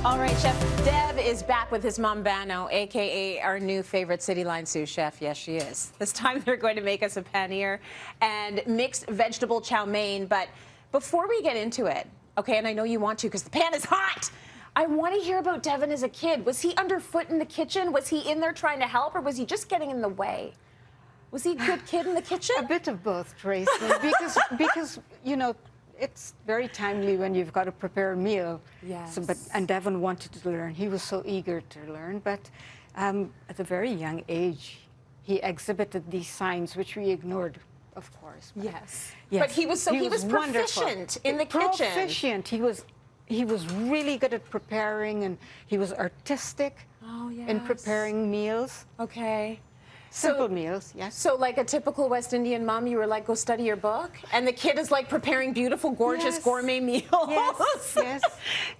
All right, Chef Deb is back with his mom, Bano, a.k.a. our new favorite Cityline sous chef. Yes, she is. This time they're going to make us a paneer and mixed vegetable chow mein. But before we get into it, okay, and I know you want to because the pan is hot, I want to hear about Devin as a kid. Was he underfoot in the kitchen? Was he in there trying to help, or was he just getting in the way? Was he a good kid in the kitchen? A bit of both, Tracy, because you know, it's very timely when you've got to prepare a meal. Yes. So, and Devin wanted to learn. He was so eager to learn. But at a very young age, he exhibited these signs, which we ignored, of course. Yes. Yes. But he was wonderful. proficient in the kitchen. Proficient. He was really good at preparing, and he was artistic in preparing meals. Okay. Simple meals, yes. So like a typical West Indian mom, you were like, go study your book? And the kid is like preparing beautiful, gorgeous gourmet meals? Yes, yes.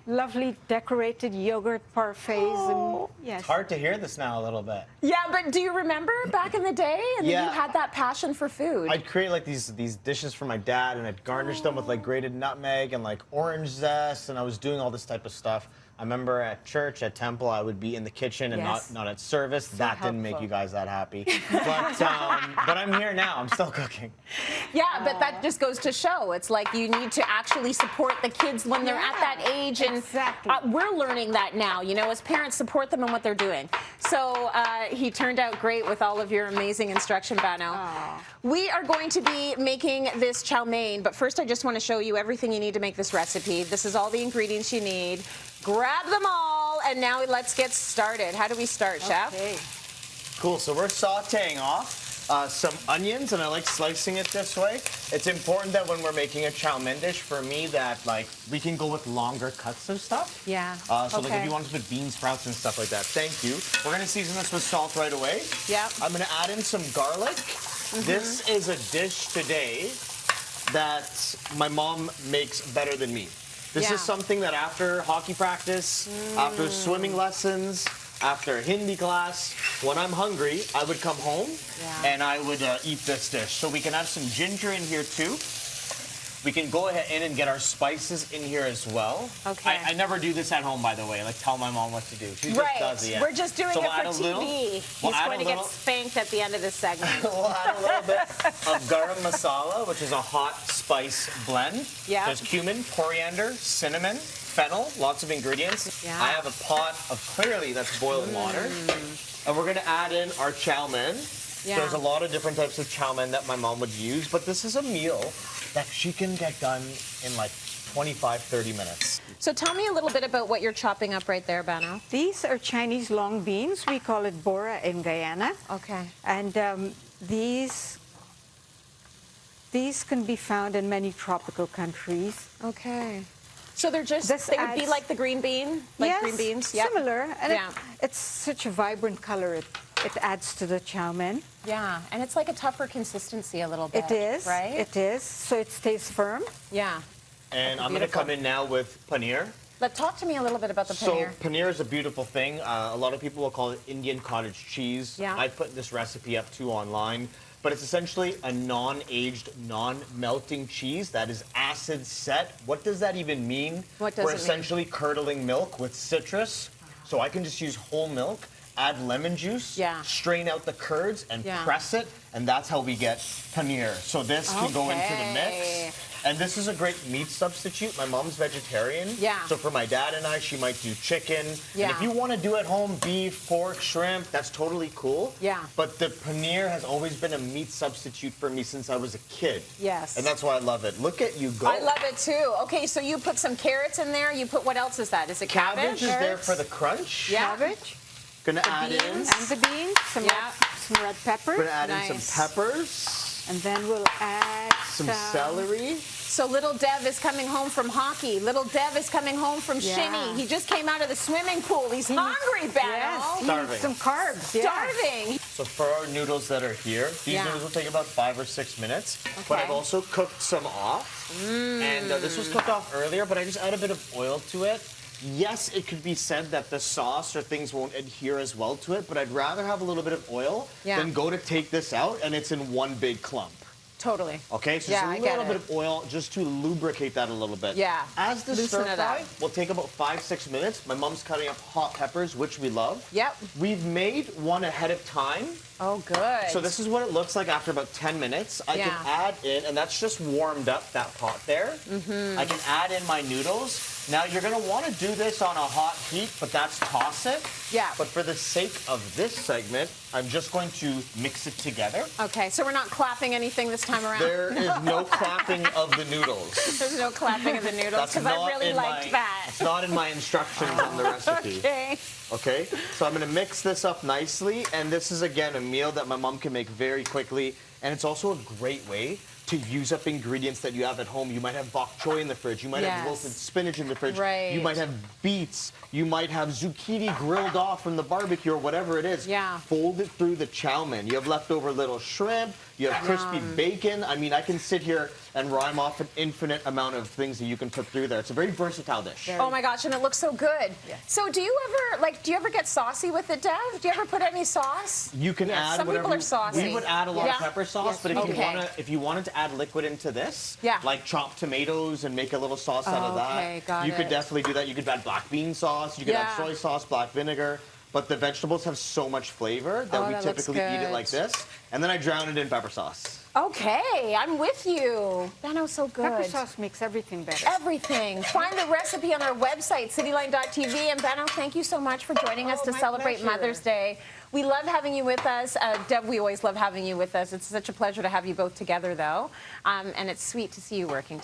Lovely decorated yogurt parfaits. And, yes. It's hard to hear this now a little bit. Yeah, but do you remember back in the day? And Yeah. you had that passion for food. I'd create like these dishes for my dad, and I'd garnish them with like grated nutmeg and like orange zest, and I was doing all this type of stuff. I remember at church, at temple, I would be in the kitchen and not at service. So that didn't make you guys that happy. But I'm here now. I'm still cooking. Yeah, but that just goes to show. It's like you need to actually support the kids when they're at that age. And we're learning that now, you know, as parents, support them in what they're doing. So he turned out great with all of your amazing instruction, Bano. We are going to be making this chow mein, but first I just want to show you everything you need to make this recipe. This is all the ingredients you need. Grab them all, and now let's get started. How do we start, Chef? Cool, so we're sauteing off some onions, and I like slicing it this way. It's important that when we're making a chow mein dish, for me, that like we can go with longer cuts of stuff. Yeah. So like if you want to put bean sprouts and stuff like that, thank you. We're gonna season this with salt right away. Yeah. I'm gonna add in some garlic. This is a dish today that my mom makes better than me. This is something that after hockey practice, after swimming lessons, after Hindi class, when I'm hungry, I would come home and I would eat this dish. So we can have some ginger in here too. We can go ahead in and get our spices in here as well. Okay. I never do this at home, by the way. Like, tell my mom what to do. She just does it. We're just doing so it for TV. He's going to get spanked at the end of this segment. We'll add a little bit of garam masala, which is a hot spice blend. Yeah. There's cumin, coriander, cinnamon, fennel, lots of ingredients. Yeah. I have a pot of clearly that's boiled water. And we're going to add in our chow mein. Yeah. There's a lot of different types of chow mein that my mom would use, but this is a meal that she can get done in like 25, 30 minutes. So tell me a little bit about what you're chopping up right there, Bano. These are Chinese long beans. We call it bora in Guyana. Okay. And these can be found in many tropical countries. Okay. So they're just, This would be like the green bean? Like yes, green beans? similar. And Yeah. it's such a vibrant color. It adds to the chow mein. Yeah, and it's like a tougher consistency a little bit. It is. Right? It is. So it stays firm. Yeah. And I'm going to come in now with paneer. Talk to me a little bit about the paneer. So paneer is a beautiful thing. A lot of people will call it Indian cottage cheese. Yeah. I put this recipe up too online. But it's essentially a non-aged, non-melting cheese that is acid set. What does that even mean? What does We're it mean? essentially curdling milk with citrus. So I can just use whole milk, add lemon juice, strain out the curds, and press it. And that's how we get paneer. So this can go into the mix. And this is a great meat substitute. My mom's vegetarian. Yeah. So for my dad and I, she might do chicken. Yeah. And if you want to do at home beef, pork, shrimp, that's totally cool. Yeah. But the paneer has always been a meat substitute for me since I was a kid. Yes. And that's why I love it. Look at you go. I love it too. Okay, so you put some carrots in there. You put, what else is that? Is it cabbage? Cabbage is there for the crunch. Yeah. Cabbage. Gonna add in. And the beans. Some red pepper. We're gonna add in some peppers. And then we'll add some celery. So little Dev is coming home from hockey. Little Dev is coming home from shinny. He just came out of the swimming pool. He's hungry, Bano. Yes, starving. Some carbs. Starving. So for our noodles that are here, these noodles will take about 5 or 6 minutes. Okay. But I've also cooked some off. And this was cooked off earlier, but I just add a bit of oil to it. Yes, it could be said that the sauce or things won't adhere as well to it, but I'd rather have a little bit of oil than go to take this out and it's in one big clump. Totally. Okay, so Yeah, just I a get little bit it. of oil just to lubricate that a little bit. Yeah, As the loosen stir it up. fry will take about 5-6 minutes. My mom's cutting up hot peppers, which we love. Yep. We've made one ahead of time. Oh, good. So this is what it looks like after about 10 minutes. I can add in, and that's just warmed up that pot there. I can add in my noodles. Now you're gonna want to do this on a hot heat, but that's toss it. Yeah. But for the sake of this segment, I'm just going to mix it together. Okay, so we're not clapping anything this time around? There is no clapping of the noodles. There's no clapping of the noodles, because I really liked that. It's not in my instructions on the recipe. Okay. Okay, so I'm gonna mix this up nicely, and this is again a meal that my mom can make very quickly, and it's also a great way to use up ingredients that you have at home. You might have bok choy in the fridge, you might have wilted spinach in the fridge, Right. you might have beets, you might have zucchini grilled off from the barbecue or whatever it is. Yeah. Fold it through the chow mein. You have leftover little shrimp, you have crispy bacon. I mean, I can sit here and rhyme off an infinite amount of things that you can put through there. It's a very versatile dish. Oh my gosh, and it looks so good. Yes. So do you ever get saucy with it, Dev? Do you ever put any sauce? You can add Some whatever. people are saucy. We would add a lot Yeah. of pepper sauce, but if you wanted to add liquid into this, like chopped tomatoes and make a little sauce out of that, Okay, got you could it. definitely do that. You could add black bean sauce, you could add Yeah. soy sauce, black vinegar. But the vegetables have so much flavor that we that looks typically eat it good. like this, and then I drown it in pepper sauce. Okay, I'm with you. Benno's so good. Pepper sauce makes everything better. Everything. Find the recipe on our website, cityline.tv. And Benno, thank you so much for joining us to my celebrate pleasure. Mother's Day. We love having you with us. Deb, we always love having you with us. It's such a pleasure to have you both together, though. And it's sweet to see you working